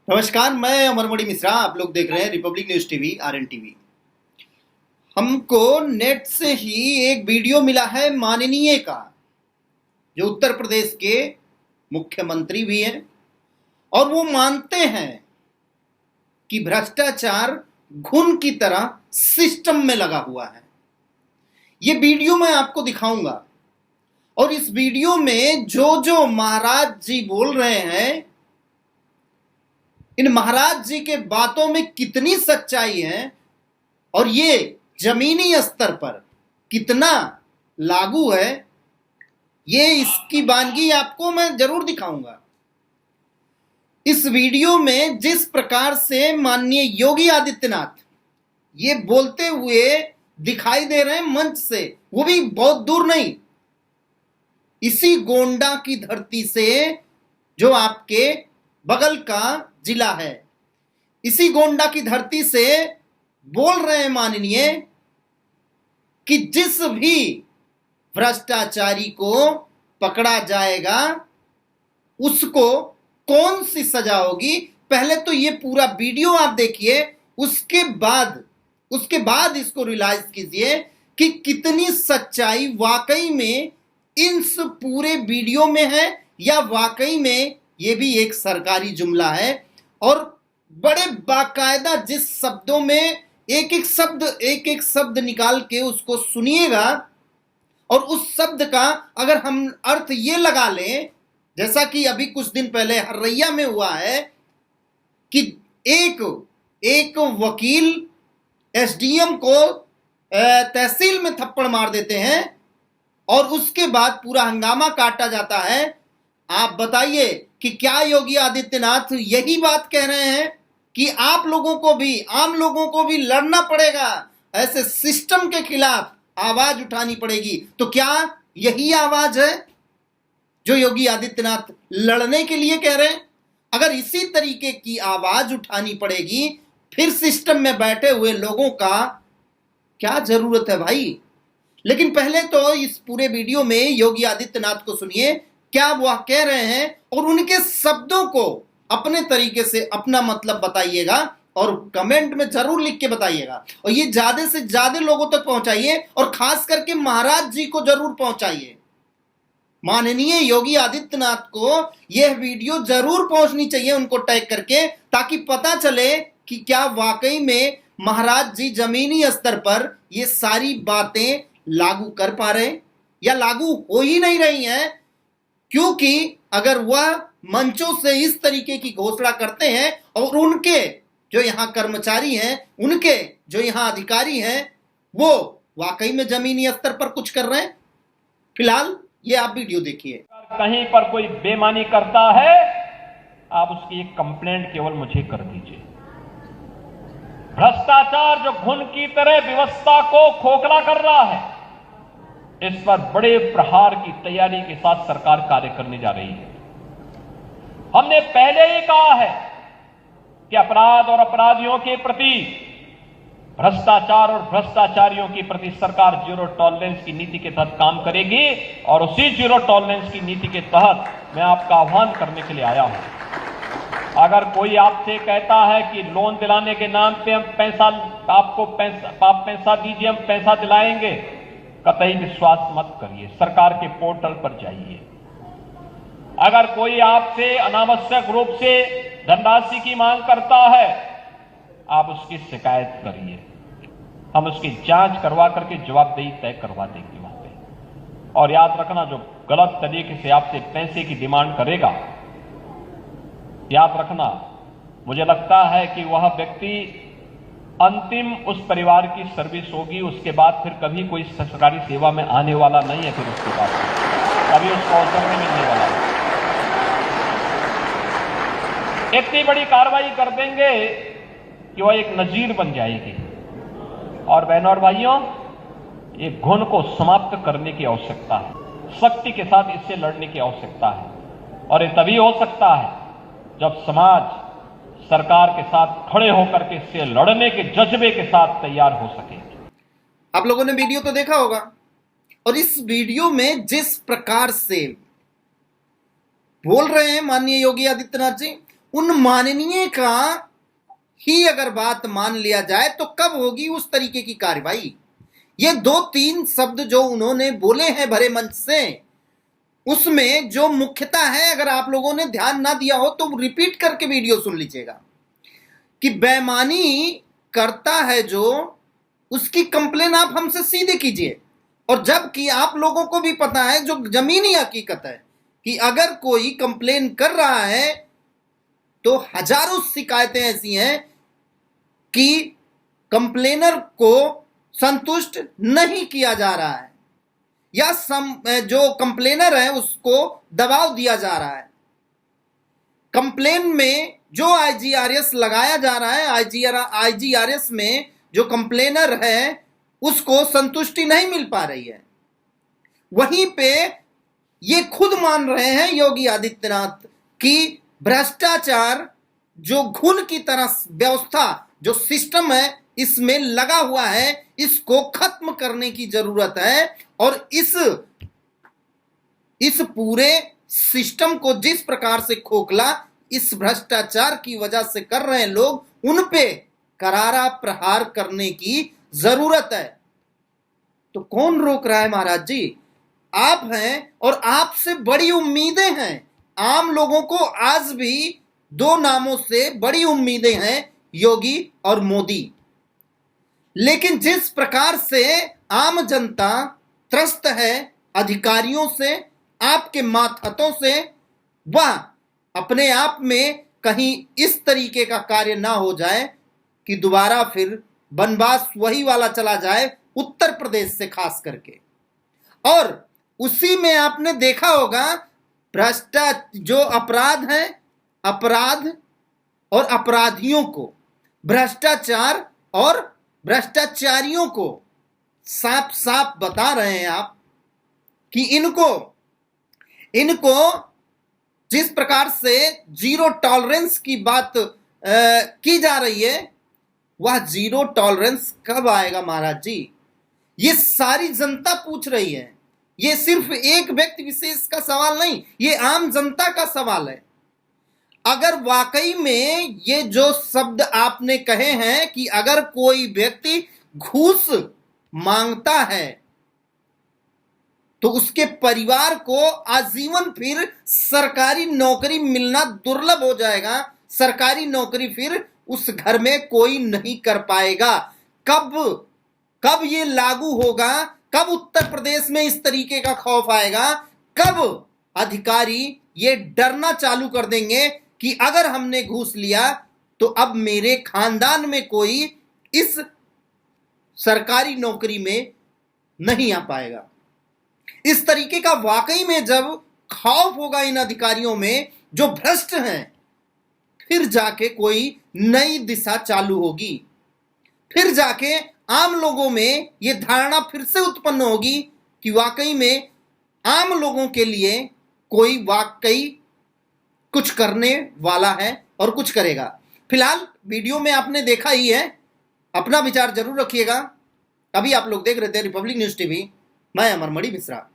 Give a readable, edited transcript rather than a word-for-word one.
नमस्कार, मैं अमरमणि मिश्रा। आप लोग देख रहे हैं Republic News TV RN TV. हमको नेट से ही एक वीडियो मिला है माननीय का, जो उत्तर प्रदेश के मुख्यमंत्री भी हैं और वो मानते हैं कि भ्रष्टाचार घुन की तरह सिस्टम में लगा हुआ है। ये वीडियो मैं आपको दिखाऊंगा और इस वीडियो में जो महाराज जी बोल रहे हैं, इन महाराज जी के बातों में कितनी सच्चाई है और ये जमीनी स्तर पर कितना लागू है, ये इसकी वानगी आपको मैं जरूर दिखाऊंगा। इस वीडियो में जिस प्रकार से माननीय योगी आदित्यनाथ ये बोलते हुए दिखाई दे रहे हैं मंच से, वो भी बहुत दूर नहीं, इसी गोंडा की धरती से जो आपके बगल का जिला है, इसी गोंडा की धरती से बोल रहे हैं माननीय कि जिस भी भ्रष्टाचारी को पकड़ा जाएगा उसको कौन सी सजा होगी। पहले तो ये पूरा वीडियो आप देखिए, उसके बाद इसको रियलाइज कीजिए कि कितनी सच्चाई वाकई में इस पूरे वीडियो में है या वाकई में ये भी एक सरकारी जुमला है। और बड़े बाकायदा जिस शब्दों में एक एक शब्द निकाल के उसको सुनिएगा और उस शब्द का अगर हम अर्थ ये लगा लें, जैसा कि अभी कुछ दिन पहले हर्रैया में हुआ है कि एक वकील एसडीएम को तहसील में थप्पड़ मार देते हैं और उसके बाद पूरा हंगामा काटा जाता है। आप बताइए कि क्या योगी आदित्यनाथ यही बात कह रहे हैं कि आप लोगों को भी, आम लोगों को भी लड़ना पड़ेगा, ऐसे सिस्टम के खिलाफ आवाज उठानी पड़ेगी? तो क्या यही आवाज है जो योगी आदित्यनाथ लड़ने के लिए कह रहे हैं? अगर इसी तरीके की आवाज उठानी पड़ेगी, फिर सिस्टम में बैठे हुए लोगों का क्या जरूरत है भाई? लेकिन पहले तो इस पूरे वीडियो में योगी आदित्यनाथ को सुनिए, क्या वह कह रहे हैं और उनके शब्दों को अपने तरीके से अपना मतलब बताइएगा और कमेंट में जरूर लिख के बताइएगा। और ये ज्यादा से ज्यादा लोगों तक पहुंचाइए और खास करके महाराज जी को जरूर पहुंचाइए। माननीय योगी आदित्यनाथ को यह वीडियो जरूर पहुंचनी चाहिए उनको टैग करके, ताकि पता चले कि क्या वाकई में महाराज जी जमीनी स्तर पर ये सारी बातें लागू कर पा रहे हैं या लागू हो ही नहीं रही हैं। क्योंकि अगर वह मंचों से इस तरीके की घोषणा करते हैं और उनके जो यहां कर्मचारी हैं, उनके जो यहां अधिकारी हैं, वो वाकई में जमीनी स्तर पर कुछ कर रहे हैं। फिलहाल ये आप वीडियो देखिए। कहीं पर कोई बेईमानी करता है, आप उसकी एक कंप्लेंट केवल मुझे कर दीजिए। भ्रष्टाचार जो घुन की तरह व्यवस्था को खोखला कर रहा है, इस पर बड़े प्रहार की तैयारी के साथ सरकार कार्य करने जा रही है। हमने पहले ही कहा है कि अपराध और अपराधियों के प्रति, भ्रष्टाचार और भ्रष्टाचारियों के प्रति सरकार जीरो टॉलरेंस की नीति के तहत काम करेगी और उसी जीरो टॉलरेंस की नीति के तहत मैं आपका आह्वान करने के लिए आया हूं। अगर कोई आपसे कहता है कि लोन दिलाने के नाम पे हम आप पैसा दीजिए, हम पैसा दिलाएंगे, कतई विश्वास मत करिए। सरकार के पोर्टल पर जाइए। अगर कोई आपसे अनावश्यक रूप से धनराशि की मांग करता है, आप उसकी शिकायत करिए। हम उसकी जांच करवा करके जवाबदेही तय करवा देंगे वहां पे। और याद रखना, जो गलत तरीके से आपसे पैसे की डिमांड करेगा, याद रखना, मुझे लगता है कि वह व्यक्ति अंतिम उस परिवार की सर्विस होगी, उसके बाद फिर कभी कोई सरकारी सेवा में आने वाला नहीं है। फिर उसके बाद कभी उसको अवसर नहीं मिलने वाला है। इतनी बड़ी कार्रवाई कर देंगे कि वह एक नजीर बन जाएगी। और बहनों और भाइयों, ये घुन को समाप्त करने की आवश्यकता है, सख्ती के साथ इससे लड़ने की आवश्यकता है। और ये तभी हो सकता है जब समाज सरकार के साथ खड़े होकर के इससे लड़ने के जज्बे के साथ तैयार हो सके। आप लोगों ने वीडियो तो देखा होगा और इस वीडियो में जिस प्रकार से बोल रहे हैं माननीय योगी आदित्यनाथ जी, उन माननीय का ही अगर बात मान लिया जाए तो कब होगी उस तरीके की कार्रवाई? ये 2-3 शब्द जो उन्होंने बोले हैं भरे मंच से, उसमें जो मुख्यता है, अगर आप लोगों ने ध्यान ना दिया हो तो रिपीट करके वीडियो सुन लीजिएगा कि बेईमानी करता है जो, उसकी कंप्लेन आप हमसे सीधे कीजिए। और जबकि आप लोगों को भी पता है, जो जमीनी हकीकत है, कि अगर कोई कंप्लेन कर रहा है तो हजारों शिकायतें ऐसी हैं कि कंप्लेनर को संतुष्ट नहीं किया जा रहा है या जो कंप्लेनर है उसको दबाव दिया जा रहा है। कंप्लेन में जो आईजीआरएस लगाया जा रहा है, आईजीआरएस में जो कंप्लेनर है उसको संतुष्टि नहीं मिल पा रही है। वहीं पे ये खुद मान रहे हैं योगी आदित्यनाथ कि भ्रष्टाचार जो घुन की तरह व्यवस्था, जो सिस्टम है इसमें लगा हुआ है, इसको खत्म करने की जरूरत है। और इस पूरे सिस्टम को जिस प्रकार से खोखला इस भ्रष्टाचार की वजह से कर रहे हैं लोग, उन पे करारा प्रहार करने की जरूरत है। तो कौन रोक रहा है महाराज जी? आप हैं और आपसे बड़ी उम्मीदें हैं। आम लोगों को आज भी 2 नामों से बड़ी उम्मीदें हैं, योगी और मोदी। लेकिन जिस प्रकार से आम जनता त्रस्त है अधिकारियों से, आपके मातहतों से, वह अपने आप में कहीं इस तरीके का कार्य ना हो जाए कि दोबारा फिर बनवास वही वाला चला जाए, उत्तर प्रदेश से खास करके। और उसी में आपने देखा होगा जो अपराध है, अपराध और अपराधियों को, भ्रष्टाचार और भ्रष्टाचारियों को साफ साफ बता रहे हैं आप कि इनको जिस प्रकार से जीरो टॉलरेंस की बात की जा रही है, वह जीरो टॉलरेंस कब आएगा महाराज जी? ये सारी जनता पूछ रही है। ये सिर्फ एक व्यक्ति विशेष का सवाल नहीं, ये आम जनता का सवाल है। अगर वाकई में ये जो शब्द आपने कहे हैं कि अगर कोई व्यक्ति घूस मांगता है तो उसके परिवार को आजीवन फिर सरकारी नौकरी मिलना दुर्लभ हो जाएगा, सरकारी नौकरी फिर उस घर में कोई नहीं कर पाएगा। कब ये लागू होगा? कब उत्तर प्रदेश में इस तरीके का खौफ आएगा? कब अधिकारी ये डरना चालू कर देंगे कि अगर हमने घूस लिया तो अब मेरे खानदान में कोई इस सरकारी नौकरी में नहीं आ पाएगा? इस तरीके का वाकई में जब खौफ होगा इन अधिकारियों में जो भ्रष्ट हैं, फिर जाके कोई नई दिशा चालू होगी, फिर जाके आम लोगों में यह धारणा फिर से उत्पन्न होगी कि वाकई में आम लोगों के लिए कोई वाकई कुछ करने वाला है और कुछ करेगा। फिलहाल वीडियो में आपने देखा ही है, अपना विचार जरूर रखिएगा। अभी आप लोग देख रहे थे रिपब्लिक न्यूज टीवी, मैं अमर मणि मिश्रा।